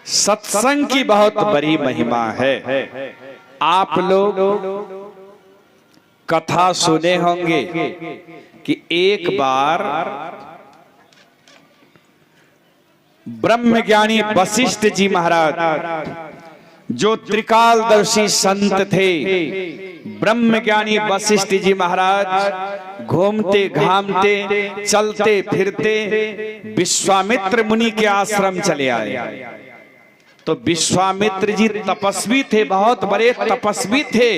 सत्संग की बहुत बड़ी महिमा है। आप लोग कथा सुने होंगे कि एक बार ब्रह्मज्ञानी वशिष्ठ जी महाराज जो त्रिकालदर्शी संत थे, ब्रह्मज्ञानी वशिष्ठ जी महाराज घूमते घामते चलते फिरते विश्वामित्र मुनि के आश्रम चले आए। तो विश्वामित्र जी तपस्वी थे, बहुत बड़े तपस्वी थे।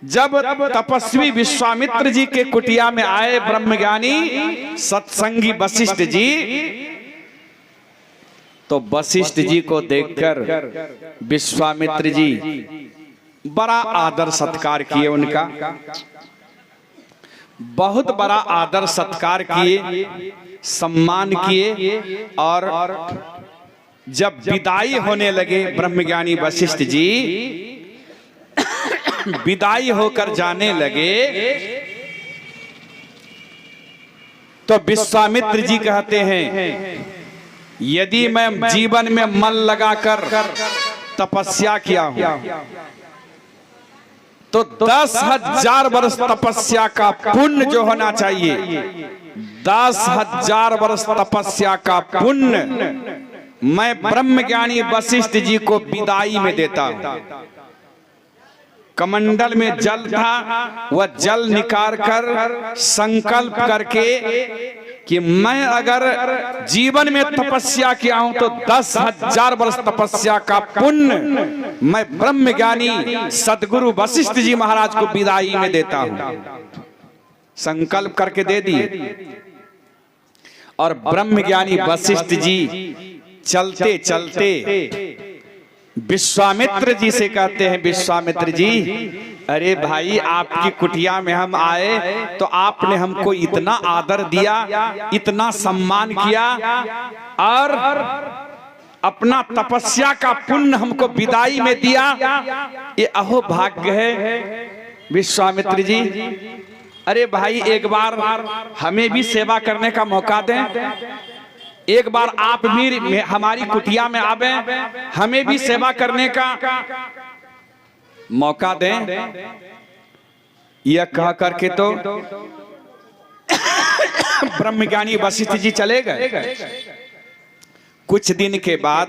जब तपस्वी विश्वामित्र जी के कुटिया में आए ब्रह्मज्ञानी सत्संगी वशिष्ठ जी, तो वशिष्ठ जी को देखकर विश्वामित्र जी बड़ा आदर सत्कार किए, उनका बहुत बड़ा आदर सत्कार किए, सम्मान किए। और जब विदाई होने लगे ब्रह्मज्ञानी वशिष्ठ जी विदाई होकर जाने लगे, तो विश्वामित्र जी कहते हैं, यदि मैं जीवन में मन लगाकर तपस्या किया हूं तो 10,000 वर्ष तपस्या का पुण्य जो होना चाहिए, 10,000 वर्ष तपस्या का पुण्य मैं ब्रह्मज्ञानी वशिष्ठ जी को विदाई में देता हूं। कमंडल में जल था, वह जल निकाल कर संकल्प करके कि मैं अगर जीवन में तपस्या किया हूं तो 10,000 वर्ष तपस्या का पुण्य मैं ब्रह्मज्ञानी सदगुरु वशिष्ठ जी महाराज को विदाई में देता हूं। संकल्प करके दे दिए। और ब्रह्मज्ञानी वशिष्ठ जी चलते चलते विश्वामित्र जी से कहते हैं, विश्वामित्र जी, अरे भाई, आपकी कुटिया में हम आए तो आपने हमको इतना आदर दिया, इतना सम्मान किया और अपना तपस्या का पुण्य हमको विदाई में दिया, ये अहो भाग्य है। विश्वामित्र जी, अरे भाई, एक बार हमें भी सेवा करने का मौका दें, एक बार आप भी हमारी कुटिया में आवे, हमें भी सेवा करने का मौका दें। यह कह करके तो ब्रह्मज्ञानी वशिष्ठ जी चले गए। कुछ दिन के बाद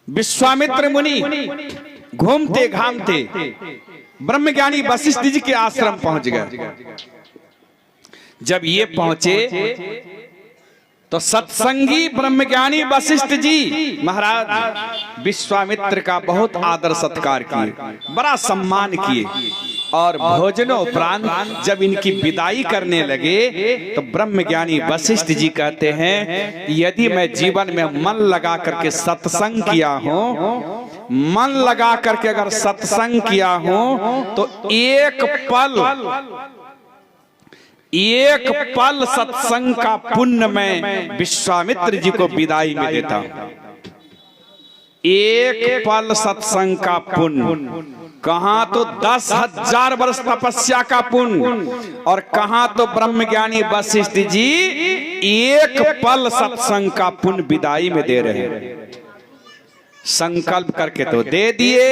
विश्वामित्र मुनि घूमते घामते ब्रह्मज्ञानी वशिष्ठ जी के आश्रम पहुंच गए। जब ये पहुंचे तो सत्संगी ब्रह्मज्ञानी वशिष्ठ जी महाराज विश्वामित्र का बहुत आदर सत्कार किए, बड़ा सम्मान किए। और भोजनोपरांत जब इनकी विदाई करने लगे तो ब्रह्मज्ञानी वशिष्ठ जी कहते हैं, यदि मैं जीवन में मन लगा करके सत्संग किया हूं, मन लगा करके अगर सत्संग किया हूं तो एक पल सत्संग का पुण्य मैं विश्वामित्र जी को विदाई में देता हूं। एक पल सत्संग का पुण्य, कहां तो 10,000 वर्ष तपस्या का पुण्य, और कहां तो ब्रह्मज्ञानी वशिष्ठ जी एक पल सत्संग का पुण्य विदाई में दे रहे हैं। संकल्प करके तो दे दिए,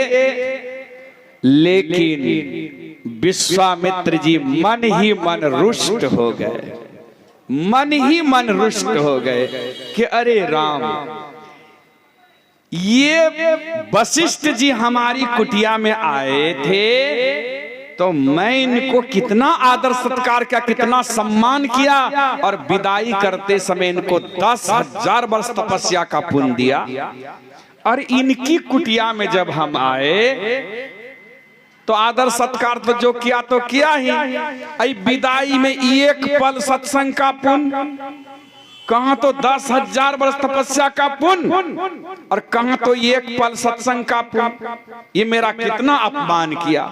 लेकिन विश्वामित्र जी मन ही मन रुष्ट हो गए, मन ही मन रुष्ट हो गए कि अरे राम, ये वशिष्ठ जी हमारी कुटिया में आए थे तो मैं इनको कितना आदर सत्कार किया, कितना सम्मान किया, और विदाई करते समय इनको 10,000 वर्ष तपस्या का पुण्य दिया। और इनकी कुटिया में जब हम आए तो आदर सत्कार तो जो किया तो किया ही, आई विदाई में एक पल सत्संग का पुण्य, कहां तो 10,000 वर्ष तपस्या का पुण्य और कहां तो एक पल सत्संग का पुण्य। ये मेरा कितना अपमान किया।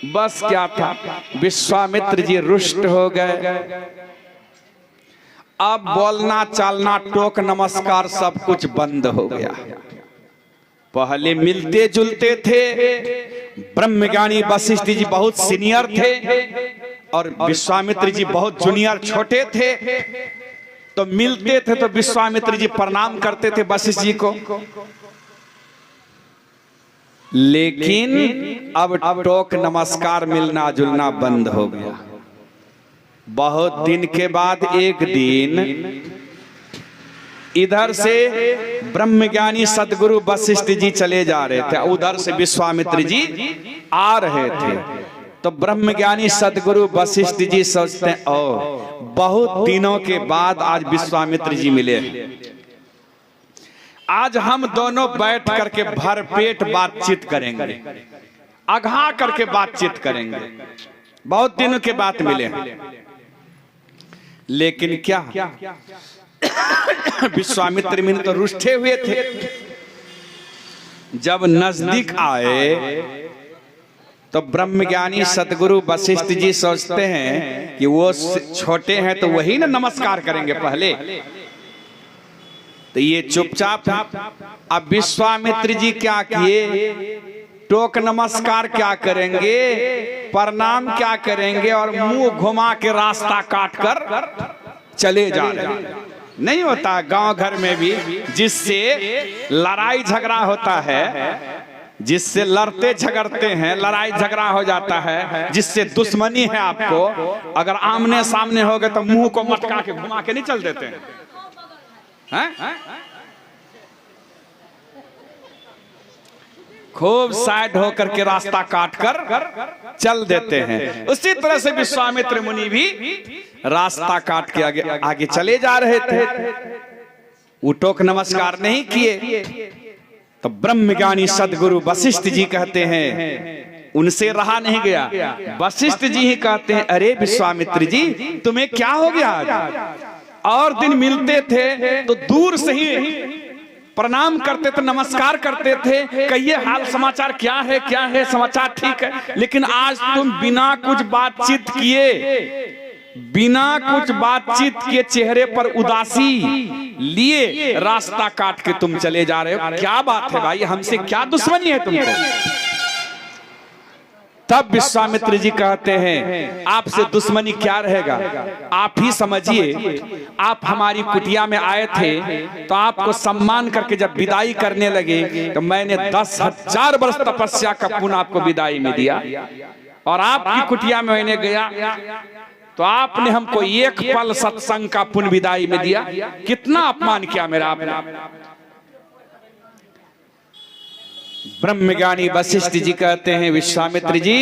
बस क्या था, विश्वामित्र जी रुष्ट हो गए। अब बोलना चालना टोक नमस्कार सब कुछ बंद हो गया। पहले मिलते जुलते थे, ब्रह्मज्ञानी वशिष्ठ जी बहुत सीनियर थे और विश्वामित्र जी बहुत जूनियर छोटे थे। तो मिलते थे तो विश्वामित्र जी प्रणाम करते थे वशिष्ठ जी को। लेकिन अब टोक नमस्कार मिलना जुलना बंद हो गया। बहुत दिन के बाद एक दिन इधर से ब्रह्मज्ञानी सदगुरु वशिष्ठ जी चले जा रहे थे, उधर से विश्वामित्र जी आ रहे थे। तो ब्रह्मज्ञानी सदगुरु वशिष्ठ जी सोचते हैं, ओ बहुत दिनों के बाद आज विश्वामित्र जी मिले, आज हम दोनों बैठ करके भरपेट बातचीत करेंगे, अघा करके बातचीत करेंगे। बहुत दिनों के बाद मिले। लेकिन क्या विश्वामित्र मुनि तो रुष्ठे हुए थे। जब नजदीक आए तो ब्रह्मज्ञानी सदगुरु वशिष्ठ जी सोचते हैं कि वो छोटे हैं तो वही ना नमस्कार करेंगे पहले। तो ये चुपचाप। अब विश्वामित्र जी क्या किए, टोक नमस्कार क्या करेंगे, प्रणाम क्या करेंगे, और मुंह घुमा के रास्ता काट कर चले जा रहे हैं। नहीं होता गांव घर में भी, जिससे लड़ाई झगड़ा होता है, जिससे लड़ते झगड़ते हैं, लड़ाई झगड़ा हो जाता है, जिससे दुश्मनी है आपको, अगर आमने सामने हो गए तो मुंह को मटका के घुमा के नहीं चल देते हैं? खूब साइड होकर के रास्ता काट कर चल देते हैं। उसी तरह से विश्वामित्र मुनि भी रास्ता काट के आगे आगे चले जा रहे थे। वो टोक नमस्कार नहीं किए। तो ब्रह्मज्ञानी सदगुरु वशिष्ठ जी कहते हैं, उनसे रहा नहीं गया। वशिष्ठ जी ही कहते हैं, अरे विश्वामित्र जी तुम्हें क्या हो गया आज? और दिन मिलते थे तो दूर से ही प्रणाम करते थे, नमस्कार करते थे, कहिए हाल समाचार क्या है, समाचार ठीक है। लेकिन आज तुम बिना कुछ बातचीत किए चेहरे पर उदासी लिए रास्ता काट के तुम चले जा रहे हो। क्या बात है भाई, हमसे क्या दुश्मनी है तुमको? तब विश्वामित्र जी कहते हैं, आपसे दुश्मनी क्या रहेगा, आप ही समझिए। आप हमारी कुटिया में आए थे तो आपको सम्मान करके जब विदाई करने लगे तो मैंने 10,000 वर्ष तपस्या का पुण्य आपको विदाई में दिया, और आपकी कुटिया में मैंने गया तो आपने हमको एक पल सत्संग का पुण्य विदाई में दिया। कितना अपमान किया मेरा आपने। ब्रह्मज्ञानी वशिष्ठ जी कहते हैं, विश्वामित्र जी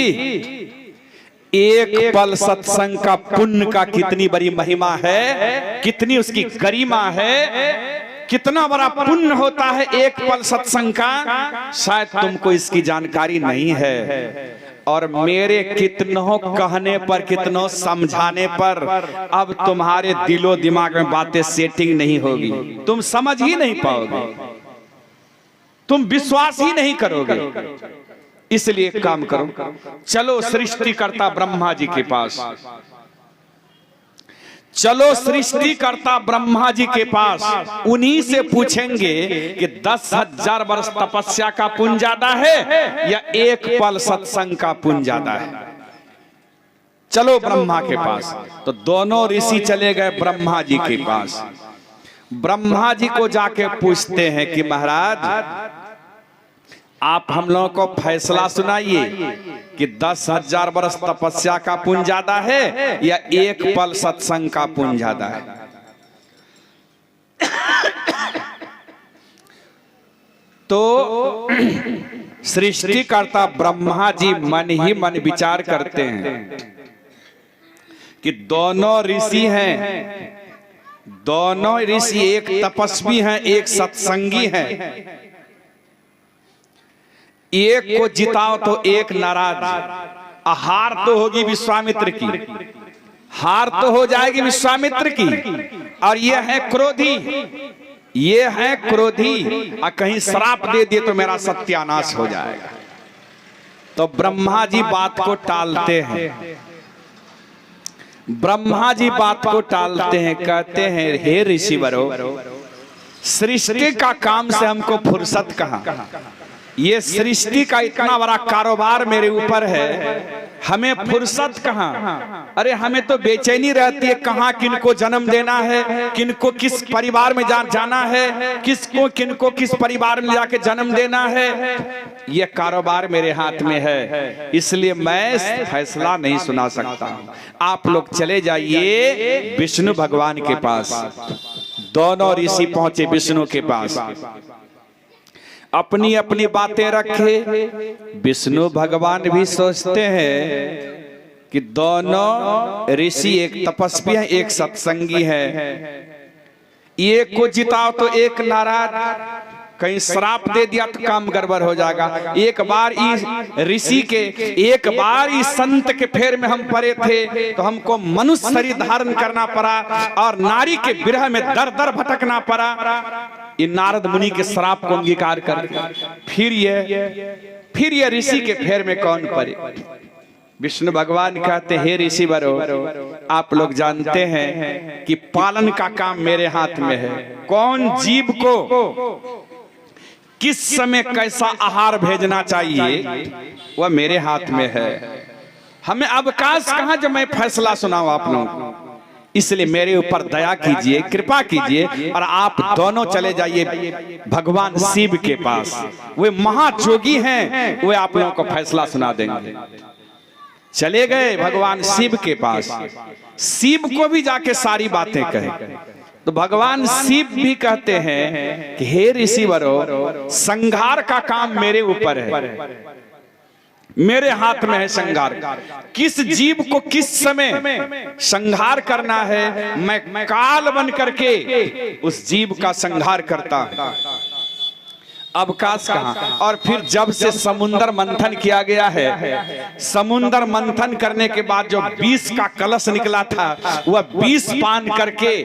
एक पल सत्संग का पुण्य का कितनी बड़ी महिमा है, कितनी उसकी गरिमा है, कितना बड़ा पुण्य होता है एक पल सत्संग का, शायद तुमको इसकी जानकारी नहीं है। और मेरे कितनों कहने पर, कितनों समझाने पर अब तुम्हारे दिलो दिमाग में बातें सेटिंग नहीं होगी, तुम समझ ही नहीं पाओगे, तुम विश्वास ही नहीं करोगे। इसलिए एक काम करो, चलो सृष्टिकर्ता ब्रह्मा जी के पास, चलो सृष्टिकर्ता ब्रह्मा जी के पास, उन्हीं से पूछेंगे कि 10,000 वर्ष तपस्या का पुण्य ज्यादा है या एक पल सत्संग का पुण्य ज्यादा है। चलो ब्रह्मा के पास। तो दोनों ऋषि चले गए ब्रह्मा जी के पास। ब्रह्मा जी को जाके पूछते हैं कि महाराज आप हम लोगों को फैसला सुनाइए कि 10,000 वर्ष तपस्या का पुण्य ज्यादा है या एक पल सत्संग का पुण्य ज्यादा है। तो सृष्टिकर्ता ब्रह्मा जी मन ही मन विचार करते हैं कि दोनों ऋषि हैं, दोनों ऋषि एक तपस्वी हैं, एक सत्संगी हैं। एक को जिताओ तो एक नाराज। हार तो होगी विश्वामित्र की, हार तो हो जाएगी विश्वामित्र की। और ये है क्रोधी, ये है क्रोधी, और कहीं श्राप दे दिए तो मेरा सत्यानाश हो जाएगा। तो ब्रह्मा जी बात को टालते हैं, ब्रह्मा जी बात को टालते हैं, कहते हैं हे ऋषिवरों, सृष्टि का काम से हमको फुर्सत कहाँ। ये सृष्टि का इतना बड़ा कारोबार मेरे ऊपर है, हमें फुर्सत कहाँ। अरे हमें तो बेचैनी रहती है, कहाँ किनको जन्म देना है, किनको किस परिवार में जाना है, किनको किस परिवार में जाके जन्म देना है। ये कारोबार मेरे हाथ में है, इसलिए मैं फैसला नहीं सुना सकता। आप लोग चले जाइए विष्णु भगवान के पास। दोनों ऋषि पहुंचे विष्णु के पास, अपनी अपनी बातें रखे। विष्णु भगवान भी सोचते हैं कि दोनों ऋषि एक तपस्वी है, एक सत्संगी है। एक को जिताओ तो एक नाराज, कहीं श्राप दे दिया तो काम गड़बड़ हो जाएगा। एक बार इस ऋषि के, एक बार इस संत के फेर में हम पड़े थे तो हमको मनुष्य शरीर धारण करना पड़ा और नारी के विरह में दर दर भटकना पड़ा। इन नारद मुनि के श्राप को अंगीकार कर फिर ये ऋषि के फेर में कौन पड़े। विष्णु भगवान कहते हे ऋषि वरो, आप लोग जानते हैं कि पालन का काम मेरे हाथ में है। कौन जीव को किस समय कैसा आहार भेजना चाहिए वह मेरे हाथ में है। हमें अवकाश कहाँ जब मैं फैसला सुनाऊं आप लोगों को। इसलिए मेरे ऊपर दया कीजिए, कृपा कीजिए और आप दोनों चले जाइए भगवान शिव के पास। वे महाजोगी हैं, वे आप लोगों को फैसला सुना देंगे। चले गए भगवान शिव के पास। शिव को भी जाके सारी बातें कहे तो भगवान शिव भी कहते हैं कि हे ऋषि वरो, संहार का काम मेरे ऊपर है, मेरे हाथ में है संहार। किस जीव को किस समय संहार करना है, मैं काल बन करके उस जीव का संहार करता हूं। अवकाश कहाँ। और फिर जब से समुद्र मंथन किया गया है, समुद्र मंथन करने के बाद जो विष का कलश निकला था वह विष पान करके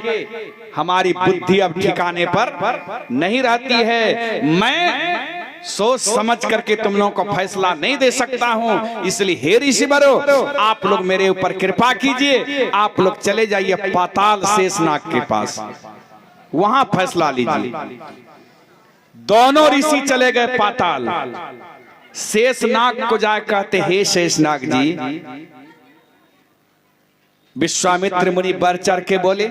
हमारी बुद्धि अब ठिकाने पर नहीं रहती है। मैं सोच समझ करके तुम लोगों को फैसला नहीं दे सकता हूं। इसलिए हे ऋषि वरो, आप लोग मेरे ऊपर कृपा कीजिए। आप लोग चले जाइए पाताल शेषनाग के पास, वहां फैसला लीजिए। दोनों ऋषि चले गए पाताल। शेषनाग को जाकर कहते हे शेषनाग जी, विश्वामित्र मुनि बढ़ चढ़ के बोले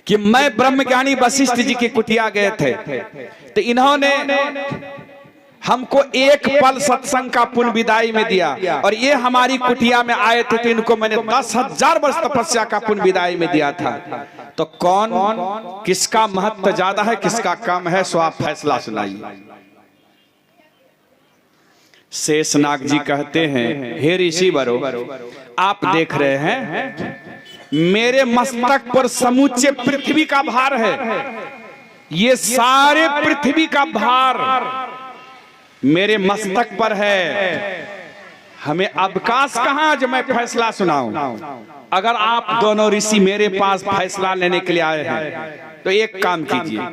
कि मैं ब्रह्मज्ञानी वशिष्ठ जी की कुटिया गए थे तो इन्होंने हमको एक पल सत्संग का पुण्य विदाई में दिया, और ये हमारी कुटिया में आए थे तो इनको मैंने 10,000 वर्ष तपस्या का पुण्य विदाई में दिया था। तो कौन किसका महत्व ज्यादा है, किसका कम है, सो आप फैसला सुनाइए। शेषनाग जी कहते हैं हे ऋषि वरो, आप देख रहे हैं मेरे मस्तक पर समूचे पृथ्वी का भार है। ये सारे पृथ्वी का भार मेरे मस्तक पर है। हमें अवकाश कहाँ जो मैं फैसला सुनाऊं। अगर आप दोनों ऋषि मेरे पास फैसला लेने के लिए आए हैं तो एक काम कीजिए,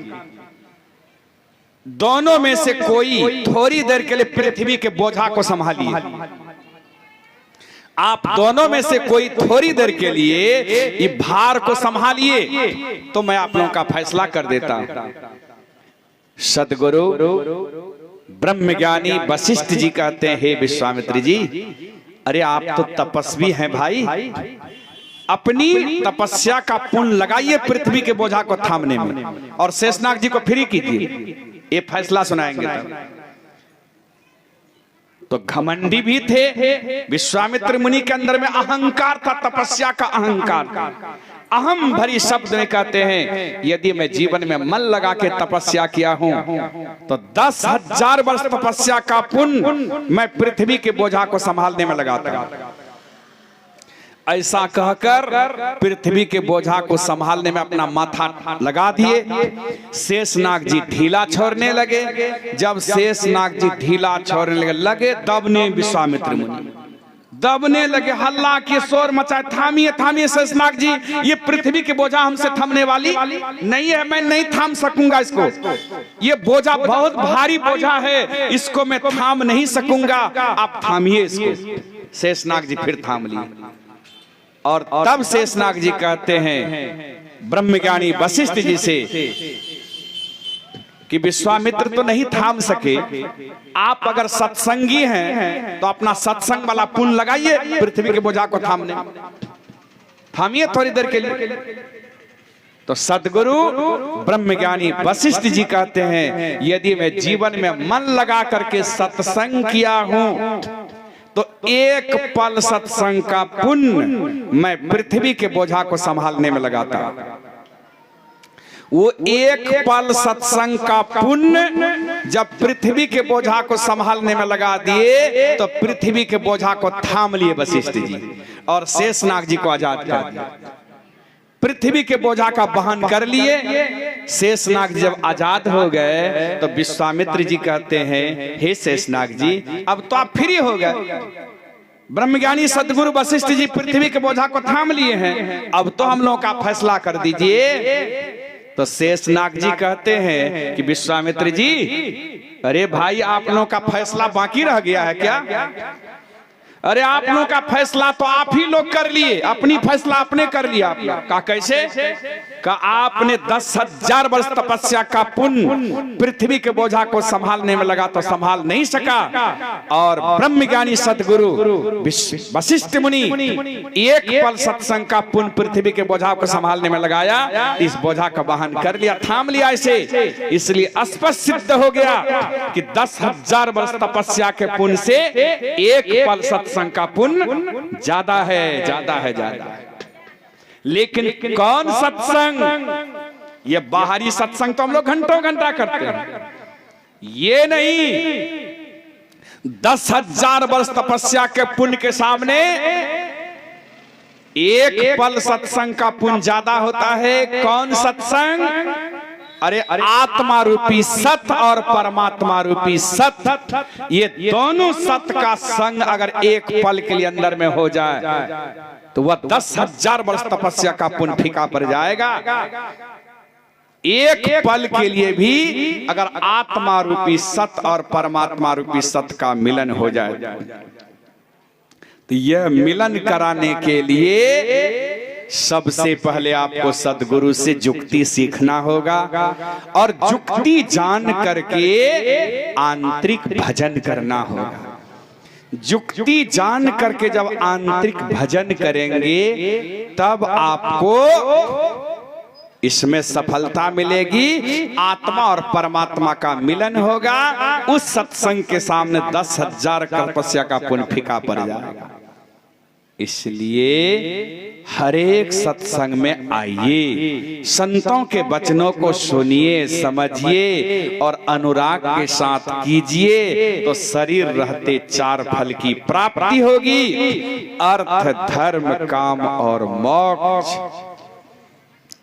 दोनों में से कोई थोड़ी देर के लिए पृथ्वी के बोझा को संभालिए। आप दोनों में से कोई थोड़ी देर के लिए ये भार को संभालिए तो मैं आप लोगों का फैसला कर देता हूं। सदगुरु ब्रह्मज्ञानी वशिष्ठ जी कहते हैं हे विश्वामित्र जी, अरे आप तो तपस्वी हैं भाई, अपनी तपस्या का पुण्य लगाइए पृथ्वी के बोझा को थामने में, और शेषनाग जी को फ्री कीजिए, ये फैसला सुनाएंगे तब। तो घमंडी भी थे विश्वामित्र मुनि के अंदर में, अहंकार था, तपस्या का अहंकार। अहम भरी शब्द में कहते हैं यदि मैं जीवन में मन लगा के तपस्या किया हूं तो 10,000 वर्ष तपस्या का पुण्य मैं पृथ्वी के बोझा को संभालने में लगाता। ऐसा कहकर पृथ्वी के बोझा को संभालने में अपना माथा लगा दिए। शेषनाग जी ढीला छोड़ने लगे। जब शेषनाग जी ढीला छोड़ने लगे दबने विश्वामित्र मुनि दबने लगे, हल्ला के शोर मचाए, थामिए थामिए शेषनाग जी, ये पृथ्वी के बोझा हमसे थमने वाली नहीं है, मैं नहीं थाम सकूंगा इसको, ये बोझा बहुत भारी बोझा है, इसको मैं थाम नहीं सकूंगा, आप थामिए इसको। शेषनाग जी फिर थाम लिए, और तब शेषनाग जी कहते हैं ब्रह्मज्ञानी वशिष्ठ जी से कि विश्वामित्र तो नहीं थाम सके, आप अगर सत्संगी हैं तो अपना सत्संग वाला पुण्य लगाइए पृथ्वी के बोझा को थामने, थामिए थोड़ी देर के लिए। तो सदगुरु ब्रह्मज्ञानी वशिष्ठ जी कहते हैं, यदि मैं जीवन में मन लगा करके सत्संग किया हूं तो एक पल सत्संग का पुण्य मैं पृथ्वी के बोझा को संभालने में लगाता। वो एक पल सत्संग का पुण्य जब पृथ्वी के बोझा को संभालने में लगा दिए तो पृथ्वी के बोझा को थाम लिए वशिष्ठ जी और शेषनाग जी को आजाद कर दिया। पृथ्वी के बोझा का वहन कर लिए। शेषनाग जी जब आजाद हो गए तो विश्वामित्र जी कहते हैं, हे शेषनाग जी, अब तो आप फ्री हो गए। ब्रह्मज्ञानी सदगुरु वशिष्ठ जी पृथ्वी के बोझा को थाम लिए हैं, अब तो हम लोगों का फैसला कर दीजिए। तो शेषनाग जी कहते हैं कि विश्वामित्र जी, अरे भाई, आप लोगों का फैसला बाकी रह गया है क्या? अरे आप लोगों का फैसला तो आप ही लोग कर लिए, अपनी फैसला आपने कर लिया। का कैसे? का आपने 10,000 वर्ष तपस्या का पुण्य पृथ्वी के बोझा को संभालने में लगा तो संभाल नहीं सका, और ब्रह्मज्ञानी सदगुरु वशिष्ठ मुनि एक पल सत्संग का पुण्य पृथ्वी के बोझा को संभालने में लगाया, इस बोझा का वहन कर लिया, थाम लिया इसे। इसलिए स्पष्ट सिद्ध हो गया कि 10,000 वर्ष तपस्या के पुण्य से एक पल सत्संग का पुण्य ज्यादा है, ज्यादा है, ज्यादा है। लेकिन कौन सत्संग? ये बाहरी सत्संग तो हम लोग घंटों घंटा करते हैं, ये नहीं। 10,000 वर्ष तपस्या के पुण्य के सामने एक पल सत्संग का पुण्य ज्यादा होता है। कौन सत्संग? अरे आत्मा रूपी सत्य और परमात्मा रूपी सत्य, ये दोनों सत्य का संग अगर एक पल के लिए अंदर में हो जाए तो वह 10,000 वर्ष तपस्या का पुण्य फीका पड़ जाएगा। एक पल के लिए भी अगर आत्मा रूपी सत्य और परमात्मा रूपी सत्य का मिलन हो जाए तो यह मिलन कराने के लिए सबसे पहले आपको सदगुरु से जुक्ति सीखना होगा, और जुक्ति जान करके आंतरिक भजन करना होगा। जुक्ति जान करके जब आंतरिक भजन करेंगे तब आपको इसमें सफलता मिलेगी, आत्मा और परमात्मा का मिलन होगा। उस सत्संग के सामने 10,000 तपस्या का पुण्य फीका पड़ जाएगा। इसलिए हर एक सत्संग में आइए, संतों के वचनों को सुनिए, समझिए और अनुराग के साथ कीजिए, तो शरीर रहते 4 फल की प्राप्ति होगी, अर्थ, धर्म, काम और मोक्ष।